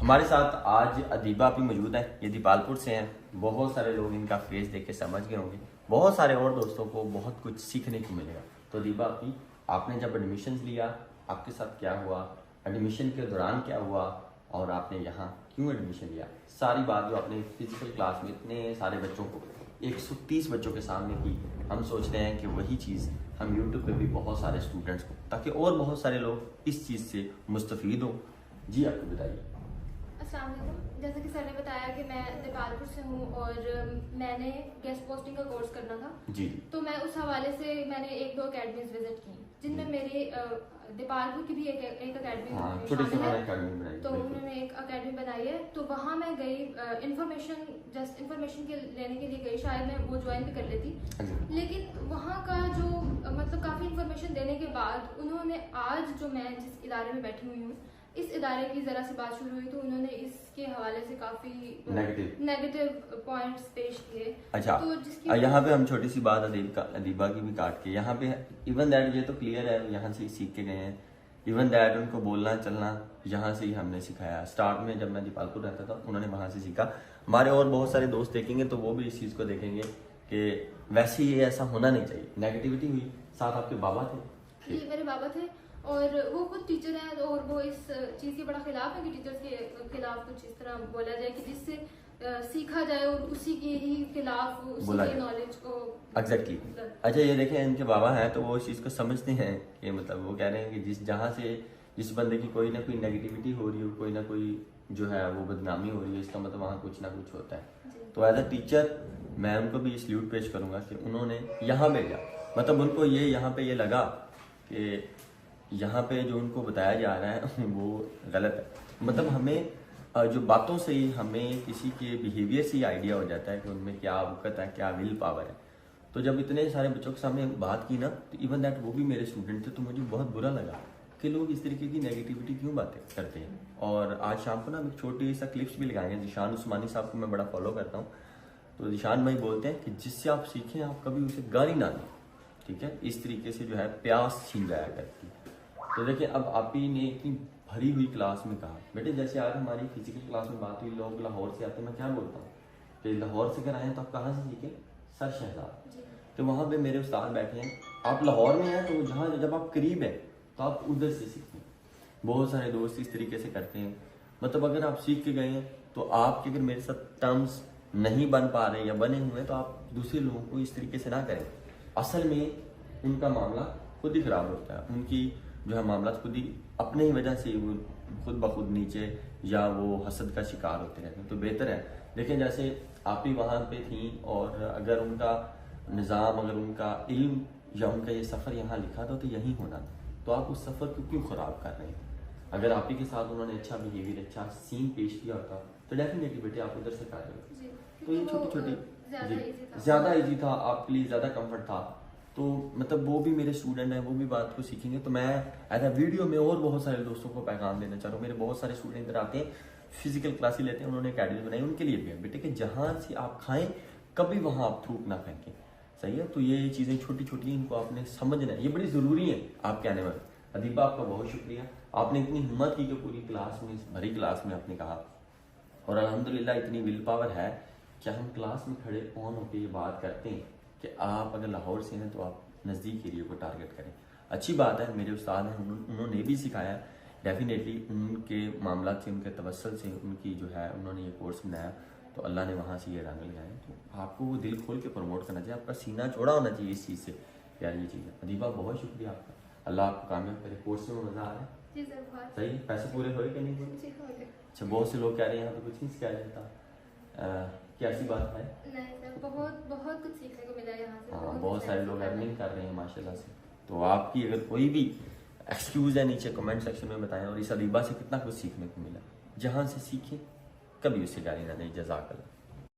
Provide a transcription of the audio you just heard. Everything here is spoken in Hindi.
हमारे साथ आज अदीबा भी मौजूद है। ये दीपालपुर से हैं। बहुत सारे लोग इनका फेस देख के समझ गए होंगे। बहुत सारे और दोस्तों को बहुत कुछ सीखने को मिलेगा। तो अदीबा भी, आपने जब एडमिशन लिया, आपके साथ क्या हुआ, एडमिशन के दौरान क्या हुआ और आपने यहाँ क्यों एडमिशन लिया, सारी बात जो आपने फिजिकल क्लास में इतने सारे बच्चों को 130 बच्चों के सामने की, हम सोच रहे हैं कि वही चीज़ हम यूट्यूब पे भी बहुत सारे स्टूडेंट्स को, ताकि और बहुत सारे लोग इस चीज़ से मुस्तफ़ीद हों। जी आपको बताइए। अस्सलाम वालेकुम। जैसा कि सर ने बताया कि मैं दीपालपुर से हूँ और मैंने गेस्ट पोस्टिंग का कोर्स करना था जी। तो मैं उस हवाले से मैंने 1-2 अकेडमीज विजिट की, जिनमें मेरी दीपालपुर की भी एक अकेडमी शामिल है। तो उन्होंने एक अकेडमी बनाई है, तो वहाँ मैं गई इन्फॉर्मेशन के लेने के लिए गई। शायद मैं वो ज्वाइन भी कर लेती, लेकिन वहाँ का जो मतलब काफ़ी इन्फॉर्मेशन देने के बाद उन्होंने आज जो मैं जिस इदारे में बैठी हुई हूँ, इस इदारे की ज़रा सी बात शुरू हुई तो उन्होंने इसके हवाले से काफ़ी नेगेटिव पॉइंट्स पेश किए। अच्छा, तो जिसकी यहाँ पे हम छोटी सी बात अदीबा की भी काट के यहाँ पे इवन दैट, ये तो क्लियर है, यहाँ से सीख के गए हैं। इवन दैट उनको बोलना चलना यहाँ से ही हमने सिखाया। स्टार्ट में जब मैं दीपालपुर रहता था उन्होंने वहाँ से सीखा। हमारे और बहुत सारे दोस्त देखेंगे तो वो भी इस चीज़ को देखेंगे कि वैसे ही ऐसा होना नहीं चाहिए। नेगेटिविटी हुई। साथ आपके बाबा थे? ये मेरे बाबा थे और वो खुद टीचर हैं और वो इस चीज़ के बड़ा खिलाफ है कि टीचर्स के खिलाफ कुछ इस तरह बोला जाए कि जिससे सीखा जाए और उसी के ही खिलाफ उसी के नॉलेज को एग्जैक्टली। अच्छा, ये देखें, इनके बाबा हैं तो वो इस चीज़ को समझते हैं कि मतलब वो कह रहे हैं कि जहाँ से जिस बंदे की कोई ना कोई नेगेटिविटी हो रही हो, कोई ना कोई जो है वो बदनामी हो रही है, इसका मतलब वहाँ कुछ ना कुछ होता है। तो एज अ टीचर मैं उनको भी सल्यूट पेश करूँगा कि उन्होंने यहाँ भेजा। मतलब उनको ये यहाँ पे ये लगा कि यहाँ पे जो उनको बताया जा रहा है वो गलत है। मतलब हमें जो बातों से ही हमें किसी के बिहेवियर से ही आइडिया हो जाता है कि उनमें क्या वक़्त है, क्या विल पावर है। तो जब इतने सारे बच्चों के सामने बात की ना, तो इवन दैट वो भी मेरे स्टूडेंट थे, तो मुझे बहुत बुरा लगा कि लोग इस तरीके की नेगेटिविटी क्यों बातें करते हैं। और आज शाम को ना हम एक छोटी सा क्लिप्स भी लगाएंगे। जिशान उस्मानी साहब को मैं बड़ा फॉलो करता हूँ। तो जिशान भाई बोलते हैं कि जिससे आप सीखें, आप कभी उसे गाली ना दें, ठीक है। इस तरीके से जो है प्यास छीन जाया करती है। तो देखिए, अब आप ही ने इतनी भरी हुई क्लास में कहा, बेटे जैसे आज हमारी फिजिकल क्लास में बात हुई, लोग लाहौर से आते हैं, मैं क्या बोलता हूँ कि लाहौर से अगर आए तो आप कहाँ से सीखे? सर शहजाद। तो वहाँ पे मेरे उस्ताद बैठे हैं, आप लाहौर में हैं तो जहाँ जब आप करीब हैं तो आप उधर से सीखें। बहुत सारे दोस्त इस तरीके से करते हैं। मतलब अगर आप सीख के गए हैं तो आपके अगर मेरे साथ टर्म्स नहीं बन पा रहे या बने हुए हैं तो आप दूसरे लोगों को इस तरीके से ना करें। असल में उनका मामला खुद ही खराब होता है। उनकी जो है मामला खुद ही अपने ही वजह से वो खुद ब खुद नीचे या वो हसद का शिकार होते रहते हैं। तो बेहतर है, देखें जैसे आप ही वहाँ पे थी और अगर उनका निज़ाम, अगर उनका इल्म या उनका ये सफ़र यहाँ लिखा था तो यही होना था, तो आप उस सफ़र को क्यों ख़राब कर रहे हैं? अगर आप ही के साथ उन्होंने अच्छा बिहेवियर, अच्छा सीन पेश किया होता तो डेफिनेटली बेटे आप उधर से कर रहे हो। तो ये छोटी छोटी ज़्यादा ईजी था आपके लिए, ज़्यादा कम्फर्ट था। तो मतलब वो भी मेरे स्टूडेंट हैं, वो भी बात को सीखेंगे। तो मैं एज अ वीडियो में और बहुत सारे दोस्तों को पैगाम देना चाह रहा हूँ। मेरे बहुत सारे स्टूडेंट इधर आते हैं, फिजिकल क्लासेस लेते हैं, उन्होंने अकेडमी बनाई, उनके लिए भी है बेटे कि जहाँ से आप खाएं कभी वहाँ आप थूक ना फेंकें। सही है। तो ये चीज़ें छोटी छोटी इनको आपने समझना है, ये बड़ी ज़रूरी है आपके आने वाले। अदीबा आपका बहुत शुक्रिया, आपने इतनी हिम्मत की कि पूरी क्लास में, इस भरी क्लास में आपने कहा। और अल्हम्दुलिल्लाह इतनी विल पावर है कि हम क्लास में खड़े ऑन होकर ये बात करते हैं कि आप अगर लाहौर से हैं तो आप नज़दीक एरिया को टारगेट करें। अच्छी बात है, मेरे उस्ताद हैं, उन्होंने भी सिखाया। डेफिनेटली उनके मामला से, उनके तवस्सुल से, उनकी जो है उन्होंने ये कोर्स बनाया तो अल्लाह ने वहाँ से ये रंग लगाए। तो आपको वो दिल खोल के प्रमोट करना चाहिए, आपका सीना चौड़ा होना चाहिए इस चीज़ से। यार ये चीज़ है। अदीबा बहुत शुक्रिया आपका, अल्लाह आपको कामयाब करे। कोर्स में मज़ा आ रहा है? जी सर, बहुत सही। पैसे पूरे हो कि नहीं हुए? अच्छा, बहुत से लोग कह रहे हैं यहाँ पे कुछ नहीं सिखाया जाता, क्या ऐसी बात है? नहीं सर, बहुत बहुत कुछ सीखने को मिला यहाँ से। हाँ, बहुत सारे लोग अर्निंग कर रहे हैं माशाल्लाह से। तो आपकी अगर कोई भी एक्सक्यूज़ है नीचे कमेंट सेक्शन में बताएं। और इस अदीबा से कितना कुछ सीखने को मिला, जहाँ से सीखें कभी उससे गाली ना दें। जज़ाकल्लाह।